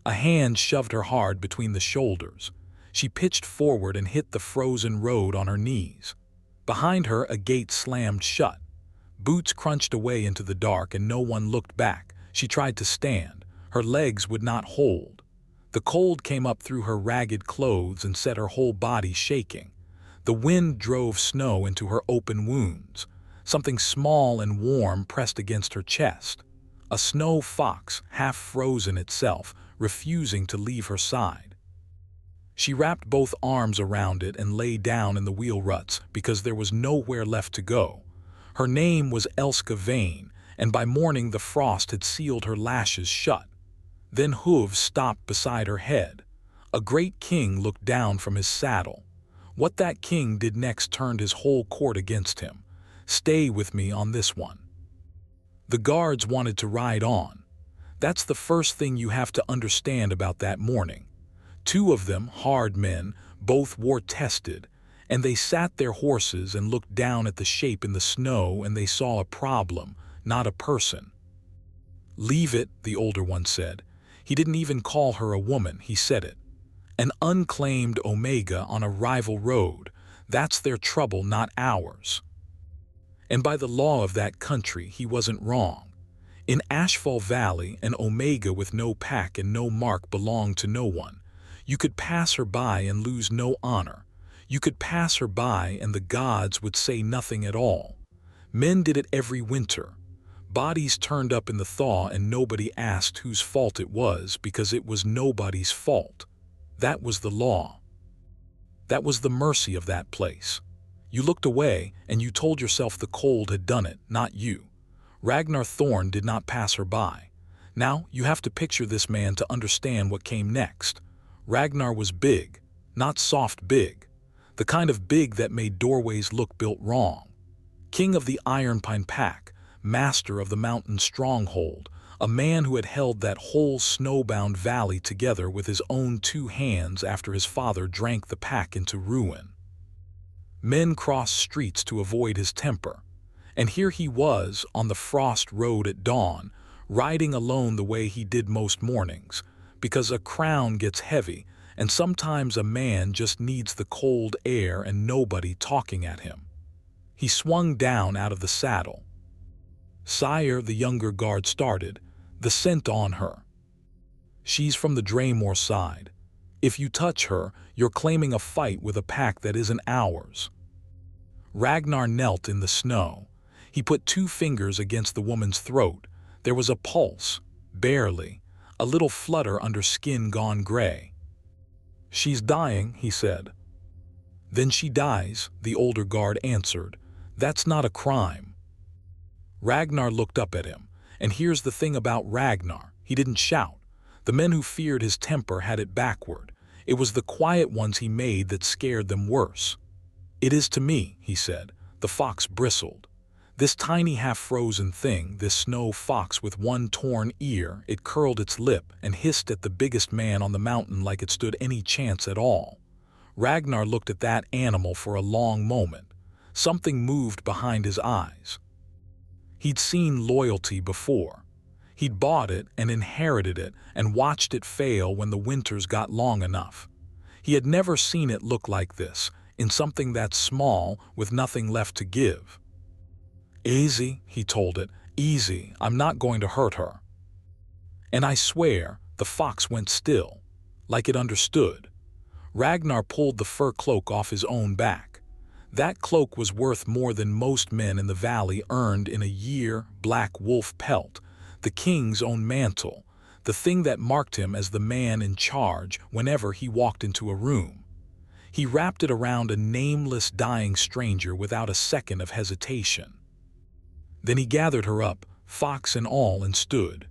A hand shoved her hard between the shoulders. She pitched forward and hit the frozen road on her knees. Behind her, a gate slammed shut. Boots crunched away into the dark and no one looked back. She tried to stand. Her legs would not hold. The cold came up through her ragged clothes and set her whole body shaking. The wind drove snow into her open wounds. Something small and warm pressed against her chest. A snow fox, half frozen itself, refusing to leave her side. She wrapped both arms around it and lay down in the wheel ruts because there was nowhere left to go. Her name was Elska Vane, and by morning the frost had sealed her lashes shut. Then hooves stopped beside her head. A great king looked down from his saddle. What that king did next turned his whole court against him. Stay with me on this one. The guards wanted to ride on. That's the first thing you have to understand about that morning. Two of them, hard men, both war-tested, and they sat their horses and looked down at the shape in the snow and they saw a problem, not a person. "Leave it," the older one said. He didn't even call her a woman, he said it. An unclaimed Omega on a rival road, that's their trouble, not ours. And by the law of that country, he wasn't wrong. In Ashfall Valley, an Omega with no pack and no mark belonged to no one. You could pass her by and lose no honor. You could pass her by and the gods would say nothing at all. Men did it every winter. Bodies turned up in the thaw and nobody asked whose fault it was because it was nobody's fault. That was the law. That was the mercy of that place. You looked away and you told yourself the cold had done it, not you. Ragnar Thorn did not pass her by. Now you have to picture this man to understand what came next. Ragnar was big, not soft big. The kind of big that made doorways look built wrong. King of the Ironpine Pack, master of the mountain stronghold, a man who had held that whole snowbound valley together with his own 2 hands after his father drank the pack into ruin. Men crossed streets to avoid his temper. And here he was on the frost road at dawn, riding alone the way he did most mornings, because a crown gets heavy and sometimes a man just needs the cold air and nobody talking at him. He swung down out of the saddle. "Sire," the younger guard started, "the scent on her. She's from the Draymore side. If you touch her, you're claiming a fight with a pack that isn't ours." Ragnar knelt in the snow. He put 2 fingers against the woman's throat. There was a pulse, barely, a little flutter under skin gone gray. "She's dying," he said. "Then she dies," the older guard answered. "That's not a crime." Ragnar looked up at him, and here's the thing about Ragnar, he didn't shout. The men who feared his temper had it backward. It was the quiet ones he made that scared them worse. "It is to me," he said. The fox bristled. This tiny half-frozen thing, this snow fox with 1 torn ear, it curled its lip and hissed at the biggest man on the mountain like it stood any chance at all. Ragnar looked at that animal for a long moment. Something moved behind his eyes. He'd seen loyalty before. He'd bought it and inherited it and watched it fail when the winters got long enough. He had never seen it look like this, in something that small with nothing left to give. "Easy," he told it, "easy, I'm not going to hurt her." And I swear, the fox went still, like it understood. Ragnar pulled the fur cloak off his own back. That cloak was worth more than most men in the valley earned in a year. Black wolf pelt, the king's own mantle, the thing that marked him as the man in charge whenever he walked into a room. He wrapped it around a nameless dying stranger without a second of hesitation. Then he gathered her up, fox and all, and stood.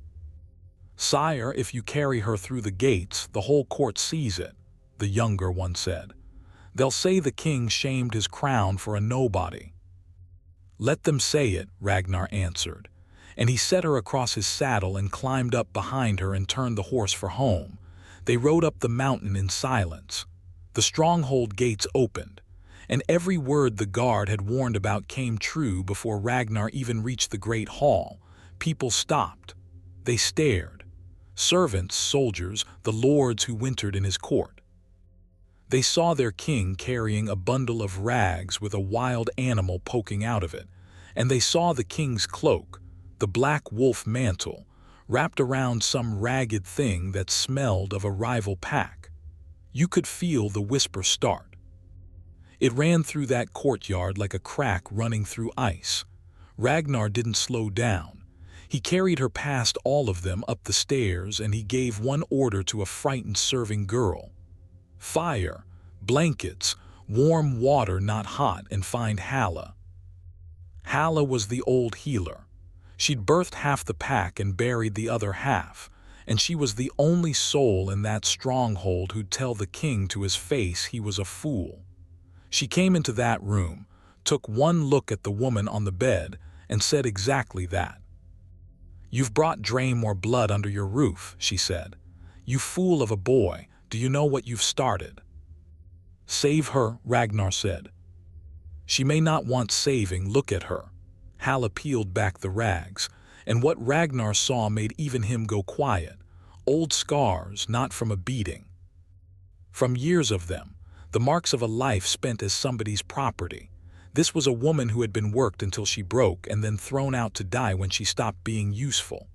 "Sire, if you carry her through the gates, the whole court sees it," the younger one said. "They'll say the king shamed his crown for a nobody." "Let them say it," Ragnar answered. And he set her across his saddle and climbed up behind her and turned the horse for home. They rode up the mountain in silence. The stronghold gates opened, and every word the guard had warned about came true before Ragnar even reached the great hall. People stopped. They stared. Servants, soldiers, the lords who wintered in his court. They saw their king carrying a bundle of rags with a wild animal poking out of it, and they saw the king's cloak, the black wolf mantle, wrapped around some ragged thing that smelled of a rival pack. You could feel the whisper start. It ran through that courtyard like a crack running through ice. Ragnar didn't slow down. He carried her past all of them up the stairs, and he gave one order to a frightened serving girl. Fire, blankets, warm water not hot, and find Halla. Halla was the old healer. She'd birthed half the pack and buried the other half, and she was the only soul in that stronghold who'd tell the king to his face he was a fool. She came into that room, took one look at the woman on the bed, and said exactly that. "You've brought more blood under your roof," she said. "You fool of a boy, do you know what you've started?" "Save her," Ragnar said. "She may not want saving, look at her." Halla peeled back the rags, and what Ragnar saw made even him go quiet. Old scars, not from a beating. From years of them, the marks of a life spent as somebody's property. This was a woman who had been worked until she broke and then thrown out to die when she stopped being useful.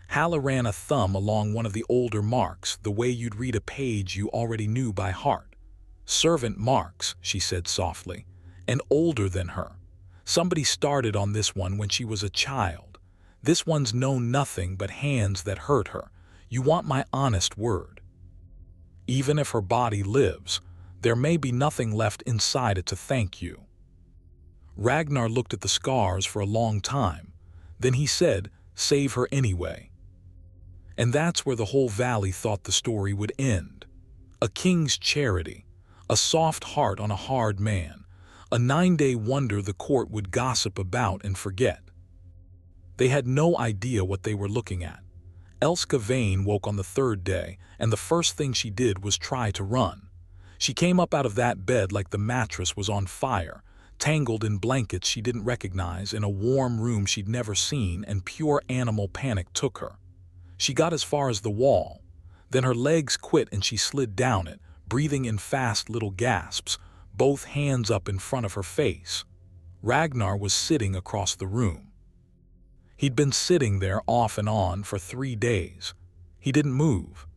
Halla ran a thumb along one of the older marks, the way you'd read a page you already knew by heart. "Servant marks," she said softly, "and older than her. Somebody started on this one when she was a child. This one's known nothing but hands that hurt her. You want my honest word. Even if her body lives, there may be nothing left inside it to thank you." Ragnar looked at the scars for a long time. Then he said, "Save her anyway." And that's where the whole valley thought the story would end. A king's charity, a soft heart on a hard man, a 9-day wonder the court would gossip about and forget. They had no idea what they were looking at. Elska Vane woke on the 3rd day, and the first thing she did was try to run. She came up out of that bed like the mattress was on fire, tangled in blankets she didn't recognize, in a warm room she'd never seen, and pure animal panic took her. She got as far as the wall. Then her legs quit and she slid down it, breathing in fast little gasps, both hands up in front of her face. Ragnar was sitting across the room. He'd been sitting there off and on for 3 days. He didn't move.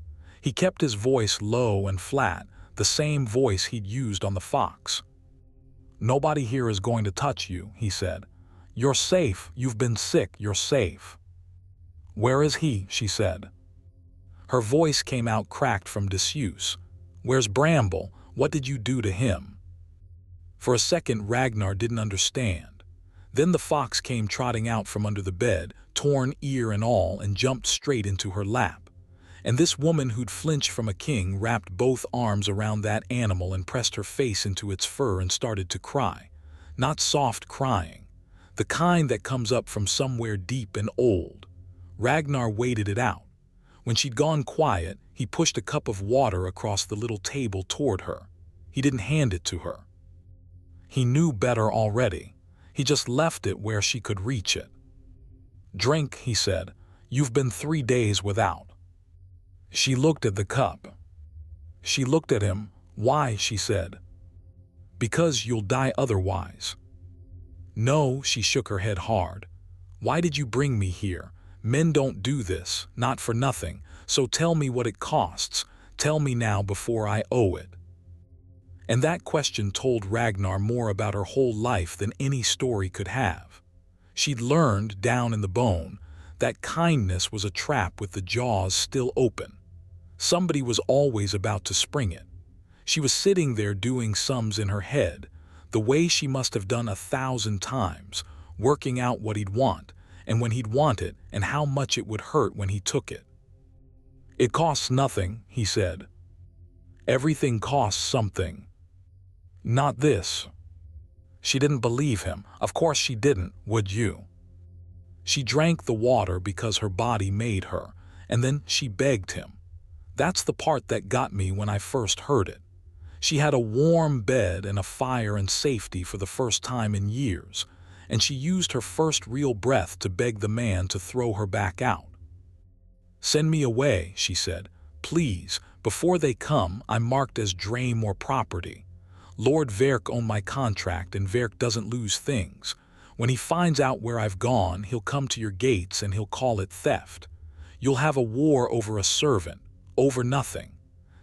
He kept his voice low and flat, the same voice he'd used on the fox. "Nobody here is going to touch you," he said. "You're safe, you've been sick, you're safe." "Where is he?" she said. Her voice came out cracked from disuse. "Where's Bramble? What did you do to him?" For a second Ragnar didn't understand. Then the fox came trotting out from under the bed, torn ear and all, and jumped straight into her lap. And this woman who'd flinched from a king wrapped both arms around that animal and pressed her face into its fur and started to cry. Not soft crying, the kind that comes up from somewhere deep and old. Ragnar waited it out. When she'd gone quiet, he pushed a cup of water across the little table toward her. He didn't hand it to her. He knew better already. He just left it where she could reach it. "Drink," he said. "You've been 3 days without." She looked at the cup. She looked at him. "Why?" she said. "Because you'll die otherwise." "No," she shook her head hard. "Why did you bring me here? Men don't do this, not for nothing, so tell me what it costs. Tell me now before I owe it." And that question told Ragnar more about her whole life than any story could have. She'd learned, down in the bone, that kindness was a trap with the jaws still open. Somebody was always about to spring it. She was sitting there doing sums in her head, the way she must have done 1,000 times, working out what he'd want, and when he'd want it, and how much it would hurt when he took it. "It costs nothing," he said. "Everything costs something. Not this." She didn't believe him. Of course she didn't, would you? She drank the water because her body made her, and then she begged him. That's the part that got me when I first heard it. She had a warm bed and a fire and safety for the first time in years, and she used her first real breath to beg the man to throw her back out. "Send me away," she said. "Please, before they come, I'm marked as Drame or property. Lord Verk owned my contract and Verk doesn't lose things. When he finds out where I've gone, he'll come to your gates and he'll call it theft. You'll have a war over a servant, over nothing.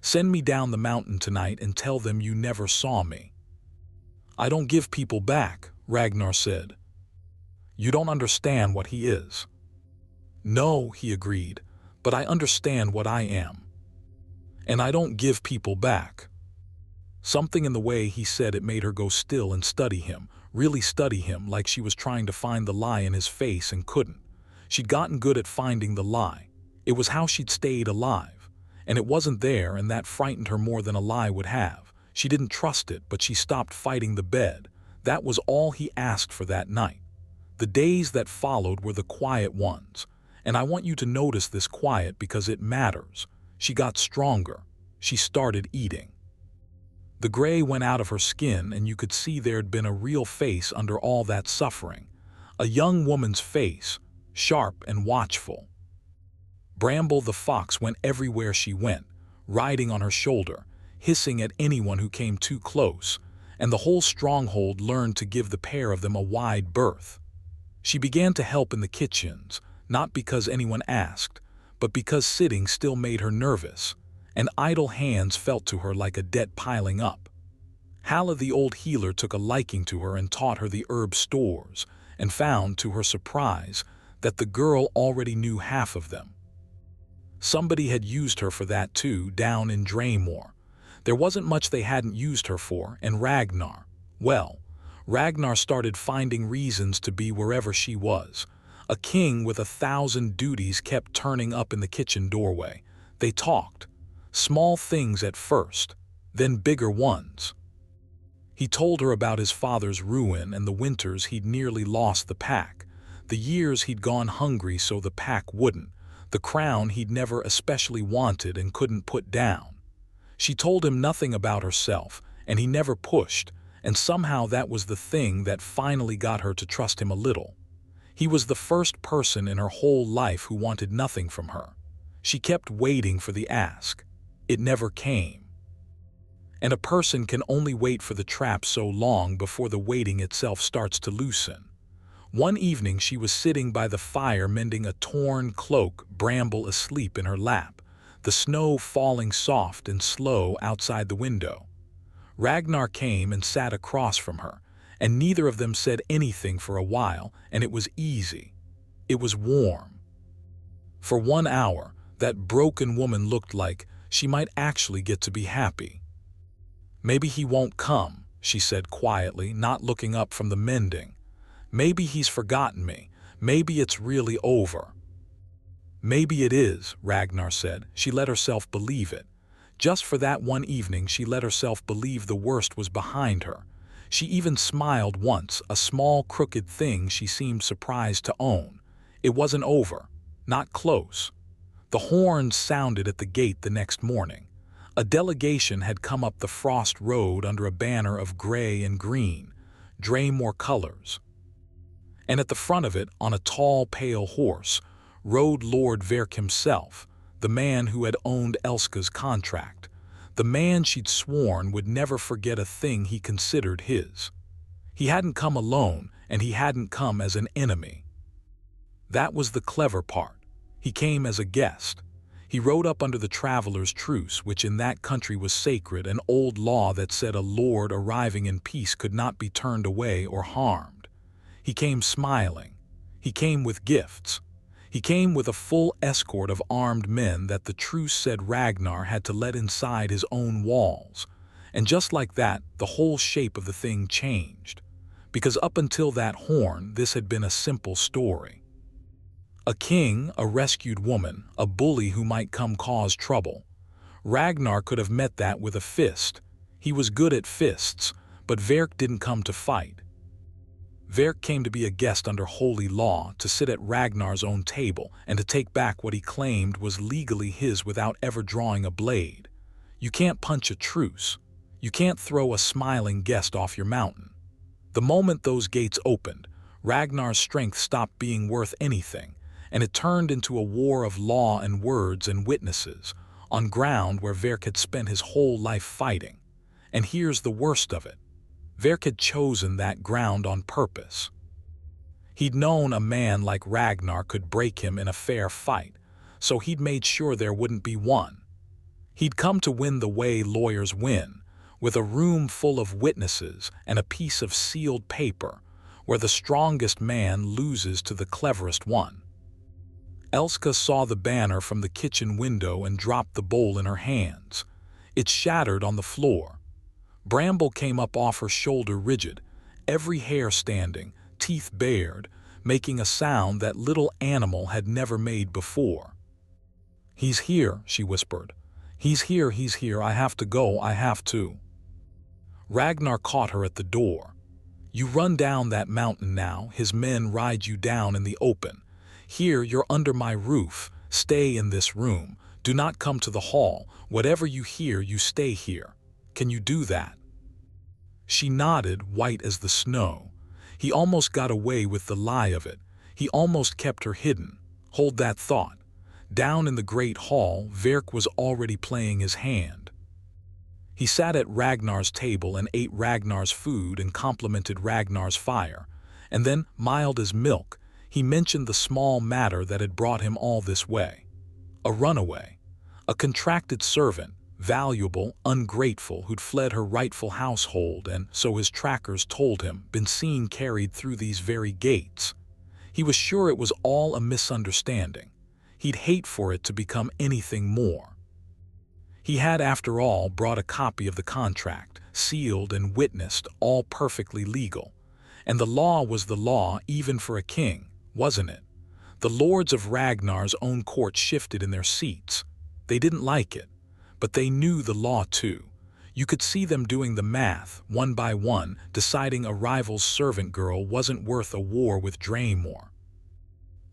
Send me down the mountain tonight and tell them you never saw me." "I don't give people back," Ragnar said. "You don't understand what he is." "No," he agreed, "but I understand what I am. And I don't give people back." Something in the way he said it made her go still and study him, really study him, like she was trying to find the lie in his face and couldn't. She'd gotten good at finding the lie. It was how she'd stayed alive. And it wasn't there, and that frightened her more than a lie would have. She didn't trust it, but she stopped fighting the bed. That was all he asked for that night. The days that followed were the quiet ones. And I want you to notice this quiet because it matters. She got stronger. She started eating. The gray went out of her skin, and you could see there'd been a real face under all that suffering. A young woman's face, sharp and watchful. Bramble the fox went everywhere she went, riding on her shoulder, hissing at anyone who came too close, and the whole stronghold learned to give the pair of them a wide berth. She began to help in the kitchens, not because anyone asked, but because sitting still made her nervous, and idle hands felt to her like a debt piling up. Halla the old healer took a liking to her and taught her the herb stores, and found, to her surprise, that the girl already knew half of them. Somebody had used her for that too, down in Dramor. There wasn't much they hadn't used her for, and Ragnar, well, Ragnar started finding reasons to be wherever she was. A king with 1,000 duties kept turning up in the kitchen doorway. They talked. Small things at first, then bigger ones. He told her about his father's ruin and the winters he'd nearly lost the pack, the years he'd gone hungry so the pack wouldn't, the crown he'd never especially wanted and couldn't put down. She told him nothing about herself, and he never pushed, and somehow that was the thing that finally got her to trust him a little. He was the first person in her whole life who wanted nothing from her. She kept waiting for the ask. It never came. And a person can only wait for the trap so long before the waiting itself starts to loosen. One evening she was sitting by the fire mending a torn cloak, Bramble asleep in her lap, the snow falling soft and slow outside the window. Ragnar came and sat across from her, and neither of them said anything for a while, and it was easy. It was warm. For 1 hour, that broken woman looked like she might actually get to be happy. "Maybe he won't come," she said quietly, not looking up from the mending. "Maybe he's forgotten me. Maybe it's really over." "Maybe it is," Ragnar said. She let herself believe it. Just for that one evening she let herself believe the worst was behind her. She even smiled once, a small crooked thing she seemed surprised to own. It wasn't over. Not close. The horns sounded at the gate the next morning. A delegation had come up the frost road under a banner of gray and green, Dramor colors. And at the front of it, on a tall, pale horse, rode Lord Verk himself, the man who had owned Elska's contract, the man she'd sworn would never forget a thing he considered his. He hadn't come alone, and he hadn't come as an enemy. That was the clever part. He came as a guest. He rode up under the traveler's truce, which in that country was sacred, an old law that said a lord arriving in peace could not be turned away or harmed. He came smiling. He came with gifts. He came with a full escort of armed men that the truce said Ragnar had to let inside his own walls. And just like that, the whole shape of the thing changed. Because up until that horn, this had been a simple story. A king, a rescued woman, a bully who might come cause trouble. Ragnar could have met that with a fist. He was good at fists, but Verk didn't come to fight. Verk came to be a guest under holy law, to sit at Ragnar's own table, and to take back what he claimed was legally his without ever drawing a blade. You can't punch a truce. You can't throw a smiling guest off your mountain. The moment those gates opened, Ragnar's strength stopped being worth anything, and it turned into a war of law and words and witnesses, on ground where Verk had spent his whole life fighting. And here's the worst of it. Verk had chosen that ground on purpose. He'd known a man like Ragnar could break him in a fair fight, so he'd made sure there wouldn't be one. He'd come to win the way lawyers win, with a room full of witnesses and a piece of sealed paper, where the strongest man loses to the cleverest one. Elska saw the banner from the kitchen window and dropped the bowl in her hands. It shattered on the floor. Bramble came up off her shoulder rigid, every hair standing, teeth bared, making a sound that little animal had never made before. "He's here," she whispered. He's here, I have to go, I have to." Ragnar caught her at the door. "You run down that mountain now, his men ride you down in the open. Here, you're under my roof, stay in this room, do not come to the hall, whatever you hear, you stay here. Can you do that?" She nodded, white as the snow. He almost got away with the lie of it. He almost kept her hidden. Hold that thought. Down in the great hall, Verk was already playing his hand. He sat at Ragnar's table and ate Ragnar's food and complimented Ragnar's fire, and then, mild as milk, he mentioned the small matter that had brought him all this way. A runaway, a contracted servant, valuable, ungrateful, who'd fled her rightful household and, so his trackers told him, been seen carried through these very gates. He was sure it was all a misunderstanding. He'd hate for it to become anything more. He had, after all, brought a copy of the contract, sealed and witnessed, all perfectly legal. And the law was the law even for a king, wasn't it? The lords of Ragnar's own court shifted in their seats. They didn't like it, but they knew the law too. You could see them doing the math, one by one, deciding a rival's servant girl wasn't worth a war with Draymore.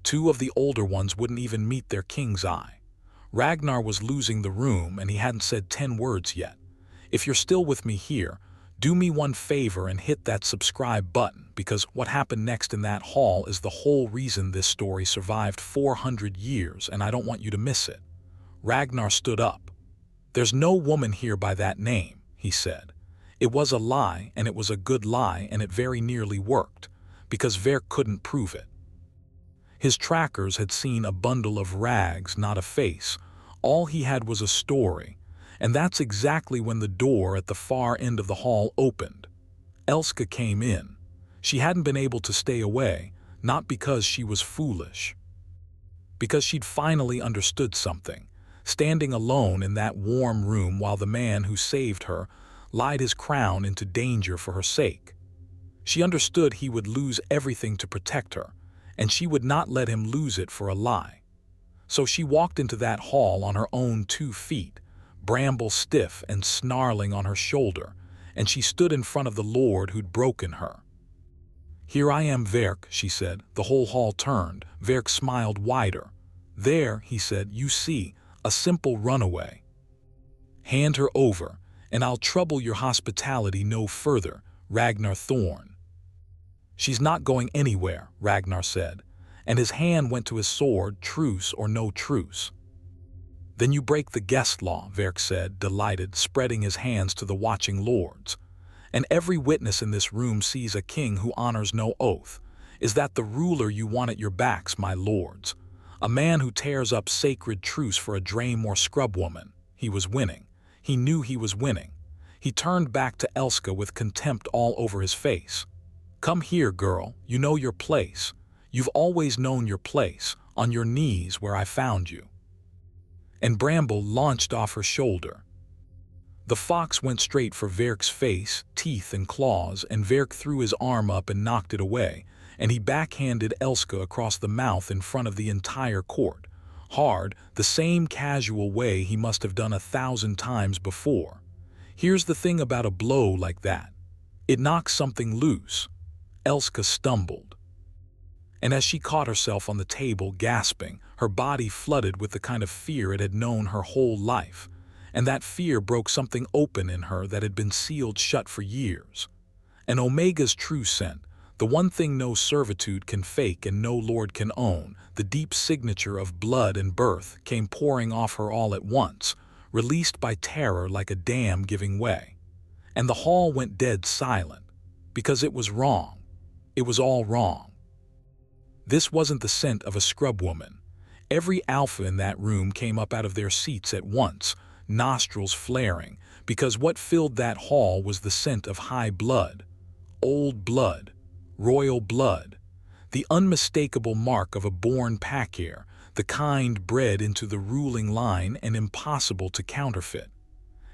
Two of the older ones wouldn't even meet their king's eye. Ragnar was losing the room and he hadn't said 10 words yet. If you're still with me here, do me one favor and hit that subscribe button, because what happened next in that hall is the whole reason this story survived 400 years, and I don't want you to miss it. Ragnar stood up. "There's no woman here by that name," he said. It was a lie, and it was a good lie, and it very nearly worked, because Verk couldn't prove it. His trackers had seen a bundle of rags, not a face. All he had was a story, and that's exactly when the door at the far end of the hall opened. Elska came in. She hadn't been able to stay away, not because she was foolish. Because she'd finally understood something, standing alone in that warm room while the man who saved her lied his crown into danger for her sake. She understood he would lose everything to protect her, and she would not let him lose it for a lie. So she walked into that hall on her own 2 feet, Bramble stiff and snarling on her shoulder, and she stood in front of the lord who'd broken her. "Here I am, Verk," she said. The whole hall turned. Verk smiled wider. "There," he said, "you see, a simple runaway. Hand her over, and I'll trouble your hospitality no further, Ragnar Thorn." "She's not going anywhere," Ragnar said, and his hand went to his sword, truce or no truce. "Then you break the guest law," Verk said, delighted, spreading his hands to the watching lords. "And every witness in this room sees a king who honors no oath. Is that the ruler you want at your backs, my lords? A man who tears up sacred truce for a Draymore scrub woman." He was winning. He knew he was winning. He turned back to Elska with contempt all over his face. "Come here, girl, you know your place. You've always known your place, on your knees where I found you." And Bramble launched off her shoulder. The fox went straight for Verk's face, teeth and claws, and Verk threw his arm up and knocked it away, and he backhanded Elska across the mouth in front of the entire court. Hard, the same casual way he must have done 1,000 times before. Here's the thing about a blow like that. It knocks something loose. Elska stumbled. And as she caught herself on the table gasping, her body flooded with the kind of fear it had known her whole life. And that fear broke something open in her that had been sealed shut for years. An Omega's true scent, The one thing no servitude can fake and no lord can own, the deep signature of blood and birth, came pouring off her all at once, released by terror like a dam giving way. And the hall went dead silent, because it was wrong. It was all wrong. This wasn't the scent of a scrub woman. Every alpha in that room came up out of their seats at once, nostrils flaring, because what filled that hall was the scent of high blood, old blood, royal blood, the unmistakable mark of a born pack heir, the kind bred into the ruling line and impossible to counterfeit.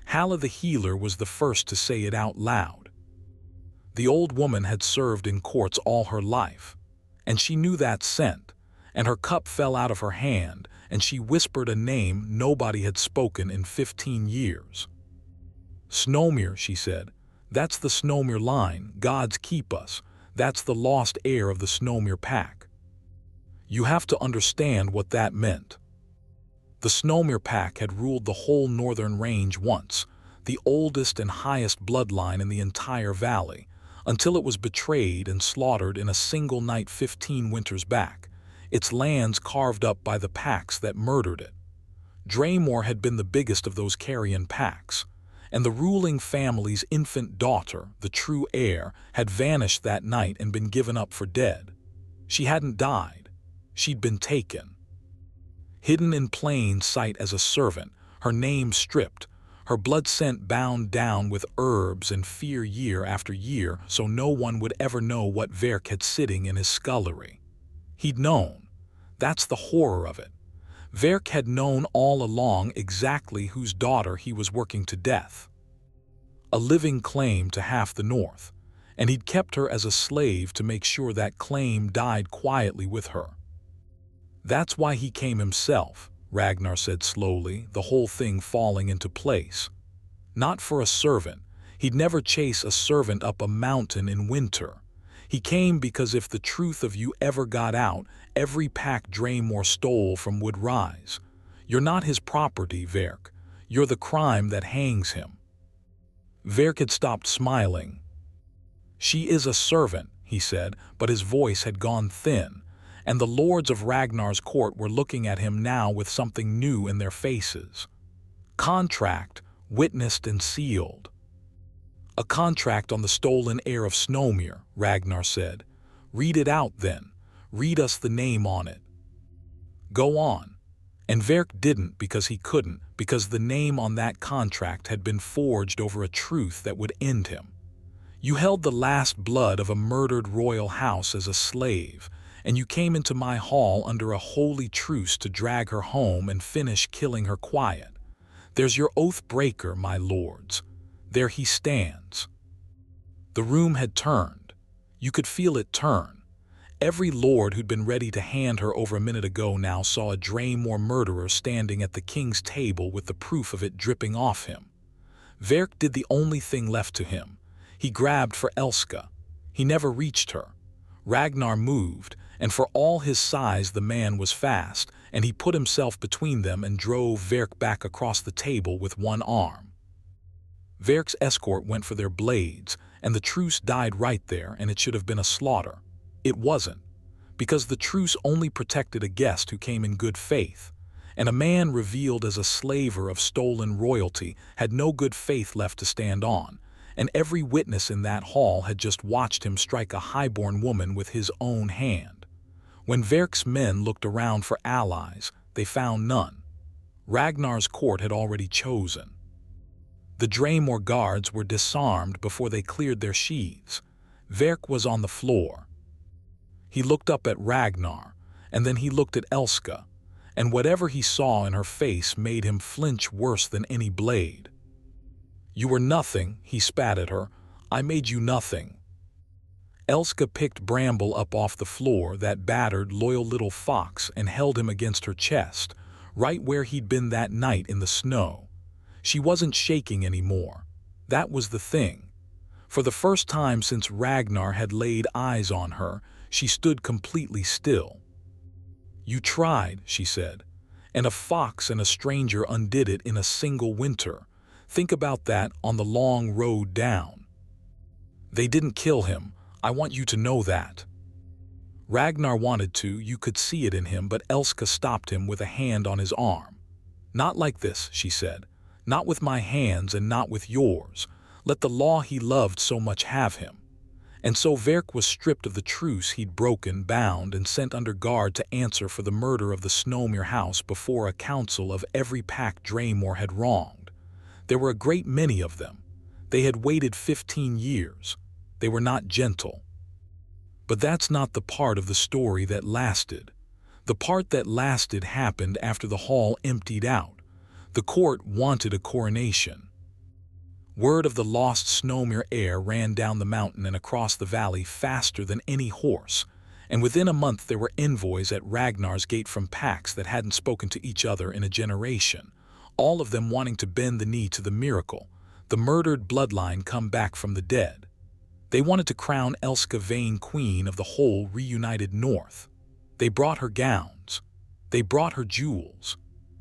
Halla the healer was the first to say it out loud. The old woman had served in courts all her life, and she knew that scent, and her cup fell out of her hand, and she whispered a name nobody had spoken in 15 years. Snomir, she said. That's the Snomir line, gods keep us. That's the lost heir of the Snomir pack. You have to understand what that meant. The Snomir pack had ruled the whole northern range once, the oldest and highest bloodline in the entire valley, until it was betrayed and slaughtered in a single night 15 winters back, its lands carved up by the packs that murdered it. Draymore had been the biggest of those carrion packs, and the ruling family's infant daughter, the true heir, had vanished that night and been given up for dead. She hadn't died. She'd been taken. Hidden in plain sight as a servant, her name stripped, her blood scent bound down with herbs and fear year after year so no one would ever know what Verk had sitting in his scullery. He'd known. That's the horror of it. Verk had known all along exactly whose daughter he was working to death. A living claim to half the north, and he'd kept her as a slave to make sure that claim died quietly with her. That's why he came himself, Ragnar said slowly, the whole thing falling into place. Not for a servant. He'd never chase a servant up a mountain in winter. He came because if the truth of you ever got out, every pack Draymore stole from would rise. You're not his property, Verk. You're the crime that hangs him. Verk had stopped smiling. She is a servant, he said, but his voice had gone thin, and the lords of Ragnar's court were looking at him now with something new in their faces. Contract, witnessed and sealed. A contract on the stolen heir of Snomir, Ragnar said. Read it out then. Read us the name on it. Go on. And Verk didn't because he couldn't, because the name on that contract had been forged over a truth that would end him. You held the last blood of a murdered royal house as a slave, and you came into my hall under a holy truce to drag her home and finish killing her quiet. There's your oath breaker, my lords. There he stands. The room had turned. You could feel it turn. Every lord who'd been ready to hand her over a minute ago now saw a Draymore murderer standing at the king's table with the proof of it dripping off him. Verk did the only thing left to him. He grabbed for Elska. He never reached her. Ragnar moved, and for all his size the man was fast, and he put himself between them and drove Verk back across the table with one arm. Verk's escort went for their blades, and the truce died right there, and it should have been a slaughter. It wasn't, because the truce only protected a guest who came in good faith, and a man revealed as a slaver of stolen royalty had no good faith left to stand on, and every witness in that hall had just watched him strike a highborn woman with his own hand. When Verk's men looked around for allies, they found none. Ragnar's court had already chosen. The Draymore guards were disarmed before they cleared their sheaths. Verk was on the floor. He looked up at Ragnar, and then he looked at Elska, and whatever he saw in her face made him flinch worse than any blade. You were nothing, he spat at her. I made you nothing. Elska picked Bramble up off the floor, that battered, loyal little fox, and held him against her chest, right where he'd been that night in the snow. She wasn't shaking anymore. That was the thing. For the first time since Ragnar had laid eyes on her, she stood completely still. You tried, she said, and a fox and a stranger undid it in a single winter. Think about that on the long road down. They didn't kill him. I want you to know that." Ragnar wanted to, you could see it in him, but Elska stopped him with a hand on his arm. "Not like this," she said. "Not with my hands and not with yours. Let the law he loved so much have him." And so Verk was stripped of the truce he'd broken, bound, and sent under guard to answer for the murder of the Snowmere house before a council of every pack Draymore had wronged. There were a great many of them. They had waited 15 years. They were not gentle. But that's not the part of the story that lasted. The part that lasted happened after the hall emptied out. The court wanted a coronation. Word of the lost Snowmere heir ran down the mountain and across the valley faster than any horse, and within a month there were envoys at Ragnar's gate from packs that hadn't spoken to each other in a generation, all of them wanting to bend the knee to the miracle, the murdered bloodline come back from the dead. They wanted to crown Elska Vane queen of the whole reunited North. They brought her gowns. They brought her jewels.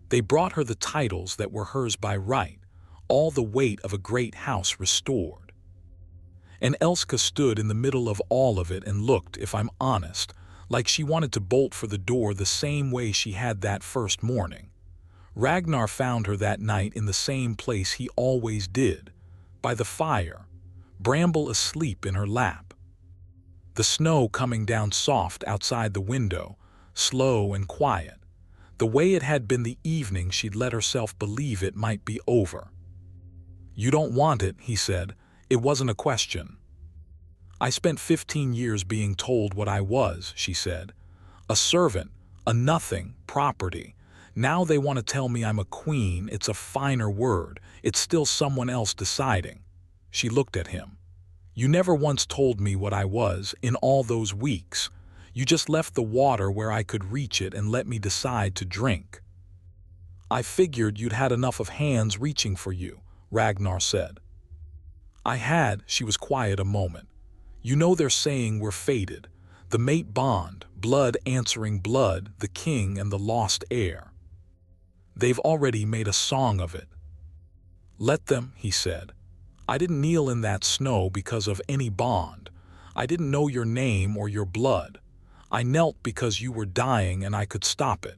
They brought her the titles that were hers by right, all the weight of a great house restored. And Elska stood in the middle of all of it and looked, if I'm honest, like she wanted to bolt for the door the same way she had that first morning. Ragnar found her that night in the same place he always did, by the fire, Bramble asleep in her lap. The snow coming down soft outside the window, slow and quiet, the way it had been the evening she'd let herself believe it might be over. "You don't want it," he said. "It wasn't a question." "I spent 15 years being told what I was," she said. "A servant, a nothing, property. Now they want to tell me I'm a queen. It's a finer word. It's still someone else deciding." She looked at him. "You never once told me what I was in all those weeks. You just left the water where I could reach it and let me decide to drink." "I figured you'd had enough of hands reaching for you," Ragnar said. "I had." She was quiet a moment. "You know they're saying we're fated. The mate bond, blood answering blood, the king and the lost heir. They've already made a song of it." "Let them," he said. "I didn't kneel in that snow because of any bond. I didn't know your name or your blood. I knelt because you were dying and I could stop it.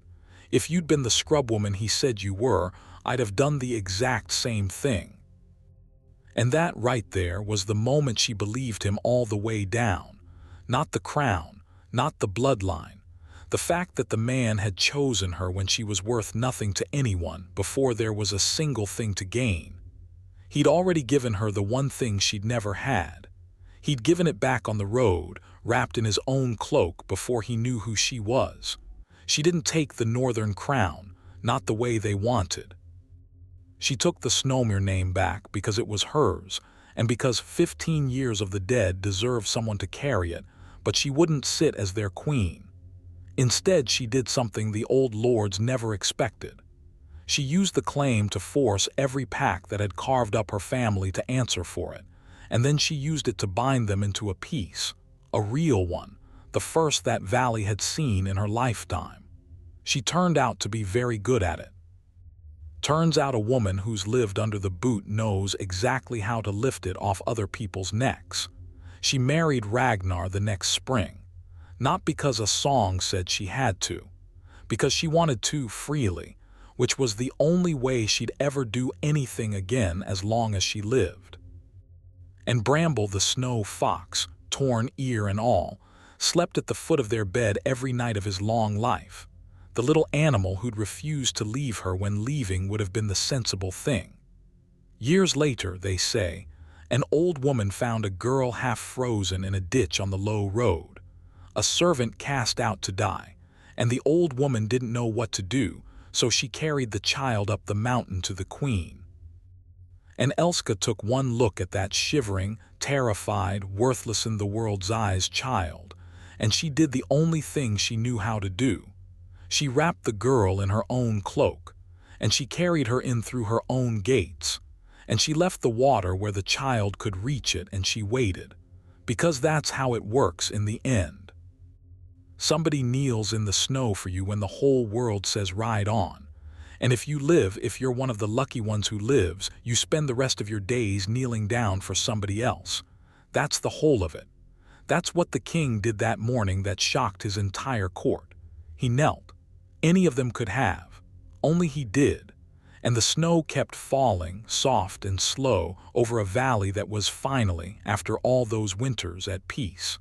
If you'd been the scrubwoman he said you were, I'd have done the exact same thing." And that right there was the moment she believed him all the way down. Not the crown, not the bloodline. The fact that the man had chosen her when she was worth nothing to anyone before there was a single thing to gain. He'd already given her the one thing she'd never had. He'd given it back on the road, wrapped in his own cloak before he knew who she was. She didn't take the northern crown, not the way they wanted. She took the Snowmere name back because it was hers, and because 15 years of the dead deserved someone to carry it, but she wouldn't sit as their queen. Instead, she did something the old lords never expected. She used the claim to force every pack that had carved up her family to answer for it, and then she used it to bind them into a peace, a real one, the first that Valley had seen in her lifetime. She turned out to be very good at it. Turns out a woman who's lived under the boot knows exactly how to lift it off other people's necks. She married Ragnar the next spring, not because a song said she had to, because she wanted to freely, which was the only way she'd ever do anything again as long as she lived. And Bramble the snow fox, torn ear and all, slept at the foot of their bed every night of his long life, the little animal who'd refused to leave her when leaving would have been the sensible thing. Years later, they say, an old woman found a girl half frozen in a ditch on the low road. A servant cast out to die, and the old woman didn't know what to do, so she carried the child up the mountain to the queen. And Elska took one look at that shivering, terrified, worthless in the world's eyes child, and she did the only thing she knew how to do. She wrapped the girl in her own cloak, and she carried her in through her own gates, and she left the water where the child could reach it, and she waited, because that's how it works in the end. Somebody kneels in the snow for you when the whole world says ride on. And if you live, if you're one of the lucky ones who lives, you spend the rest of your days kneeling down for somebody else. That's the whole of it. That's what the king did that morning that shocked his entire court. He knelt. Any of them could have. Only he did. And the snow kept falling, soft and slow, over a valley that was finally, after all those winters, at peace.